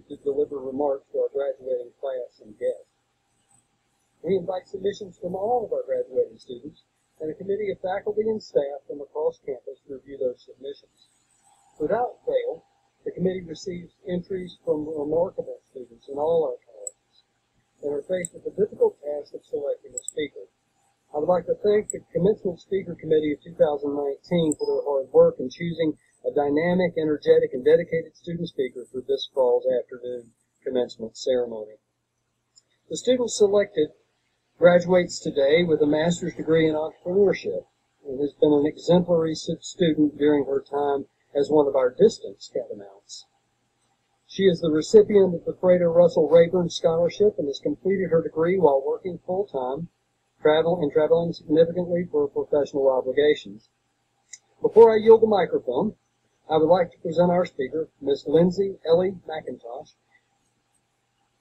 to deliver remarks to our graduating class and guests. We invite submissions from all of our graduating students and a committee of faculty and staff from across campus to review those submissions. Without fail, the committee receives entries from remarkable students in all our colleges and are faced with the difficult task of selecting a speaker. I would like to thank the Commencement Speaker Committee of 2019 for their hard work in choosing a dynamic, energetic, and dedicated student speaker for this fall's afternoon commencement ceremony. The student selected graduates today with a master's degree in entrepreneurship and has been an exemplary student during her time as one of our distance catamounts. She is the recipient of the Frater Russell Rayburn Scholarship and has completed her degree while working full-time, traveling significantly for professional obligations. Before I yield the microphone, I would like to present our speaker, Ms. Ellie Mcintosh,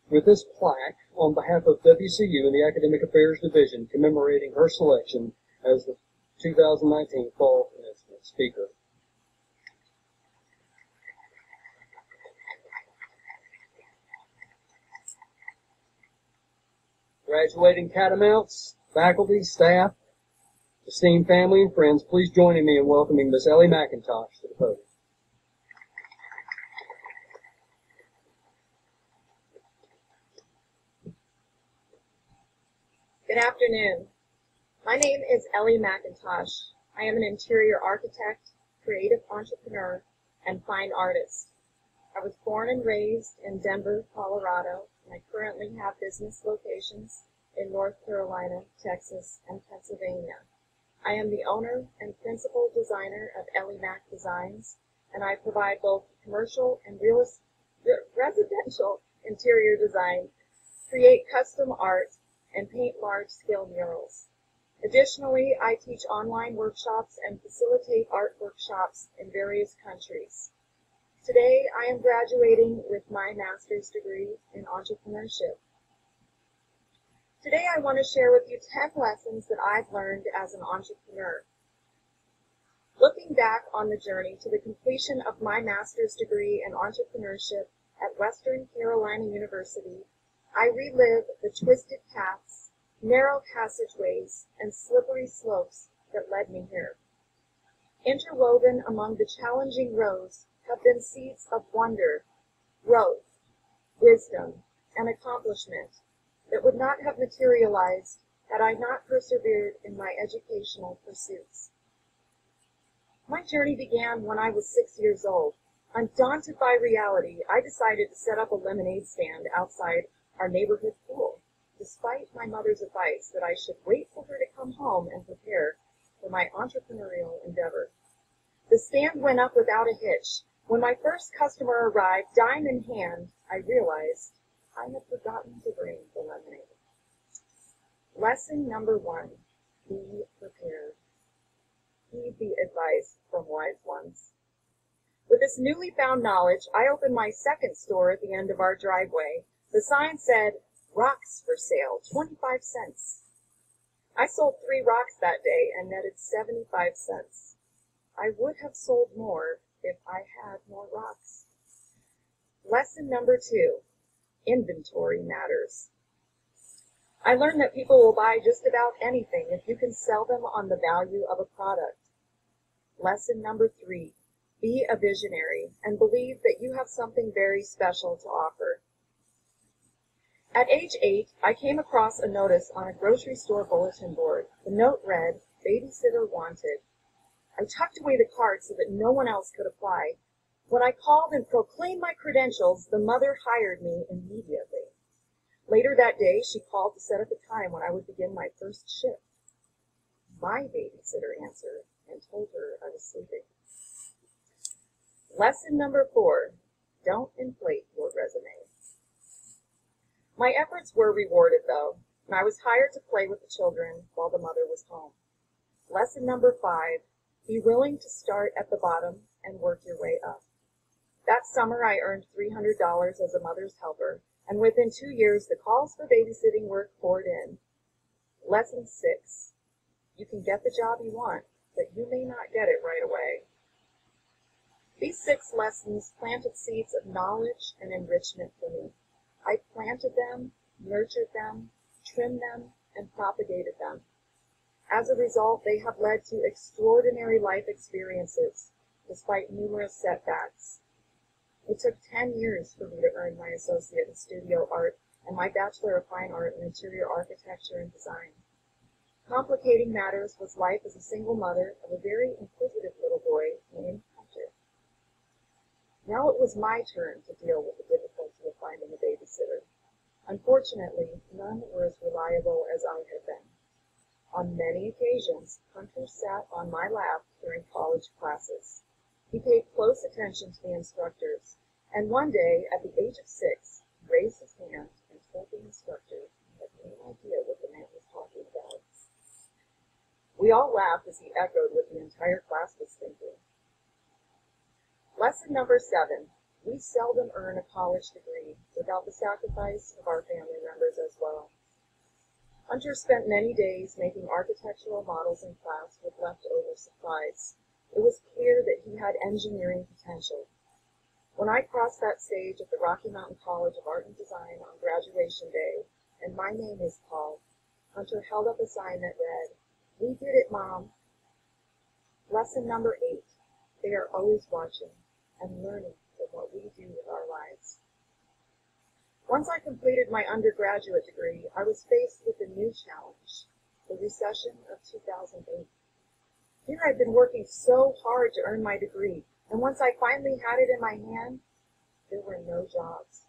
with this plaque on behalf of WCU and the Academic Affairs Division commemorating her selection as the 2019 Fall Commencement Speaker. Graduating catamounts, faculty, staff, esteemed family, and friends, please join me in welcoming Ms. Ellie Mcintosh to the podium. Good afternoon. My name is Ellie Mcintosh. I am an interior architect, creative entrepreneur, and fine artist. I was born and raised in Denver, Colorado, and I currently have business locations in North Carolina, Texas, and Pennsylvania. I am the owner and principal designer of EllieMAC Designs, and I provide both commercial and residential interior design, create custom art, and paint large-scale murals. Additionally, I teach online workshops and facilitate art workshops in various countries. Today, I am graduating with my master's degree in entrepreneurship. Today, I want to share with you 10 lessons that I've learned as an entrepreneur. Looking back on the journey to the completion of my master's degree in entrepreneurship at Western Carolina University, I relive the twisted paths, narrow passageways, and slippery slopes that led me here. Interwoven among the challenging roads have been seeds of wonder, growth, wisdom, and accomplishment that would not have materialized had I not persevered in my educational pursuits. My journey began when I was 6 years old. Undaunted by reality, I decided to set up a lemonade stand outside our neighborhood pool, despite my mother's advice that I should wait for her to come home and prepare for my entrepreneurial endeavor. The stand went up without a hitch. When my first customer arrived, dime in hand, I realized I had forgotten to bring the lemonade. Lesson number 1, be prepared. Heed the advice from wise ones. With this newly found knowledge, I opened my second store at the end of our driveway. The sign said, "Rocks for sale, 25 cents. I sold 3 rocks that day and netted 75 cents. I would have sold more if I had more rocks. Lesson number 2, inventory matters. I learned that people will buy just about anything if you can sell them on the value of a product. Lesson number 3, be a visionary and believe that you have something very special to offer. At age 8, I came across a notice on a grocery store bulletin board. The note read, "Babysitter wanted." I tucked away the card so that no one else could apply. When I called and proclaimed my credentials, the mother hired me immediately. Later that day, she called to set up a time when I would begin my first shift. My babysitter answered and told her I was sleeping. Lesson number 4, don't inflate your resume. My efforts were rewarded, though, and I was hired to play with the children while the mother was home. Lesson number 5, be willing to start at the bottom and work your way up. That summer, I earned $300 as a mother's helper, and within 2 years, the calls for babysitting work poured in. Lesson 6, you can get the job you want, but you may not get it right away. These 6 lessons planted seeds of knowledge and enrichment for me. I planted them, nurtured them, trimmed them, and propagated them. As a result, they have led to extraordinary life experiences, despite numerous setbacks. It took 10 years for me to earn my associate in studio art and my Bachelor of Fine Art in Interior Architecture and Design. Complicating matters was life as a single mother of a very inquisitive little boy named Hunter. Now it was my turn to deal with the difficulty of finding a babysitter. Unfortunately, none were as reliable as I had been. On many occasions, Hunter sat on my lap during college classes. He paid close attention to the instructors, and one day, at the age of 6, he raised his hand and told the instructor he had no idea what the man was talking about. We all laughed as he echoed what the entire class was thinking. Lesson number 7. We seldom earn a college degree without the sacrifice of our family members as well. Hunter spent many days making architectural models in class with leftover supplies. It was clear that he had engineering potential. When I crossed that stage at the Rocky Mountain College of Art and Design on graduation day, and my name is called, Hunter held up a sign that read, "We did it, Mom." Lesson number 8. They are always watching and learning from what we do with our lives. Once I completed my undergraduate degree, I was faced with a new challenge, the recession of 2008. Here I'd been working so hard to earn my degree, and once I finally had it in my hand, there were no jobs.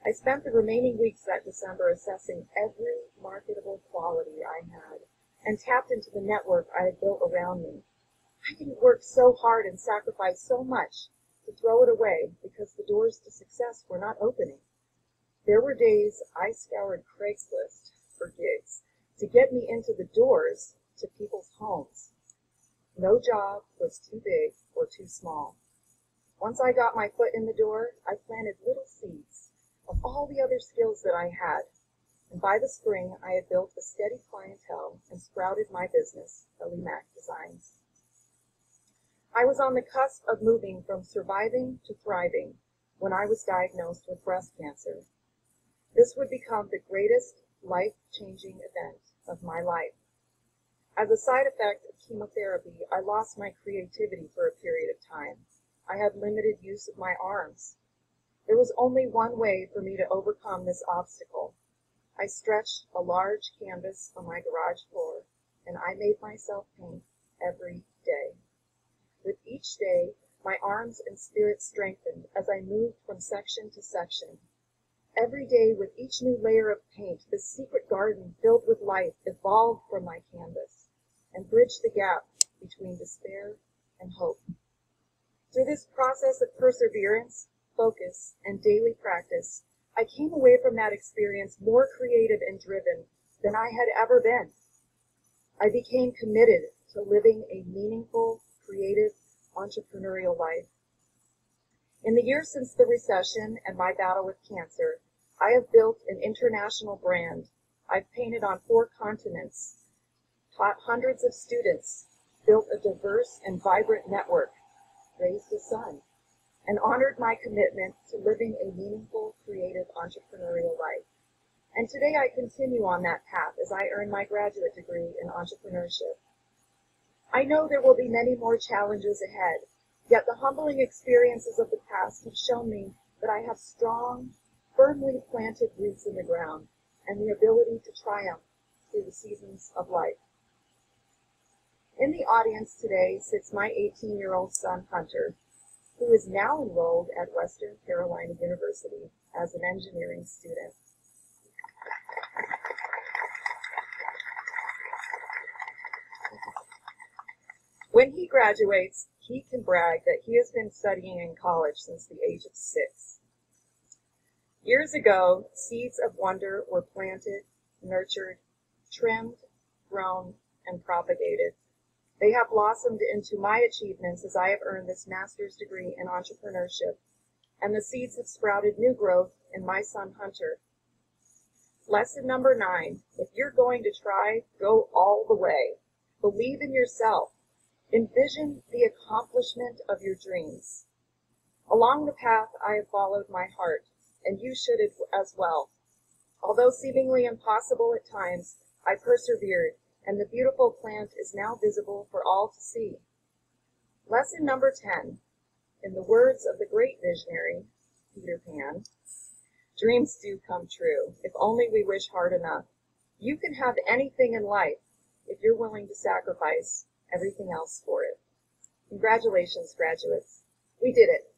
I spent the remaining weeks that December assessing every marketable quality I had and tapped into the network I had built around me. I didn't work so hard and sacrifice so much to throw it away because the doors to success were not opening. There were days I scoured Craigslist for gigs to get me into the doors to people's homes. No job was too big or too small. Once I got my foot in the door, I planted little seeds of all the other skills that I had, and by the spring I had built a steady clientele and sprouted my business, EllieMAC Designs. I was on the cusp of moving from surviving to thriving when I was diagnosed with breast cancer. This would become the greatest life-changing event of my life. As a side effect of chemotherapy, I lost my creativity for a period of time. I had limited use of my arms. There was only one way for me to overcome this obstacle. I stretched a large canvas on my garage floor, and I made myself paint every day. With each day, my arms and spirit strengthened as I moved from section to section. Every day, with each new layer of paint, this secret garden filled with life evolved from my canvas and bridged the gap between despair and hope. Through this process of perseverance, focus, and daily practice, I came away from that experience more creative and driven than I had ever been. I became committed to living a meaningful, creative, entrepreneurial life. In the years since the recession and my battle with cancer, I have built an international brand. I've painted on 4 continents, taught hundreds of students, built a diverse and vibrant network, raised a son, and honored my commitment to living a meaningful, creative, entrepreneurial life. And today I continue on that path as I earn my graduate degree in entrepreneurship. I know there will be many more challenges ahead, yet the humbling experiences of the past have shown me that I have strong, firmly planted roots in the ground and the ability to triumph through the seasons of life. In the audience today sits my 18-year-old son, Hunter, who is now enrolled at Western Carolina University as an engineering student. When he graduates, he can brag that he has been studying in college since the age of 6. Years ago, seeds of wonder were planted, nurtured, trimmed, grown, and propagated. They have blossomed into my achievements as I have earned this master's degree in entrepreneurship, and the seeds have sprouted new growth in my son Hunter. Lesson number 9, if you're going to try, go all the way. Believe in yourself. Envision the accomplishment of your dreams. Along the path I have followed my heart, and you should as well. Although seemingly impossible at times, I persevered, and the beautiful plant is now visible for all to see. Lesson number 10. In the words of the great visionary, Peter Pan, dreams do come true, if only we wish hard enough. You can have anything in life if you're willing to sacrifice everything else for it. Congratulations, graduates. We did it.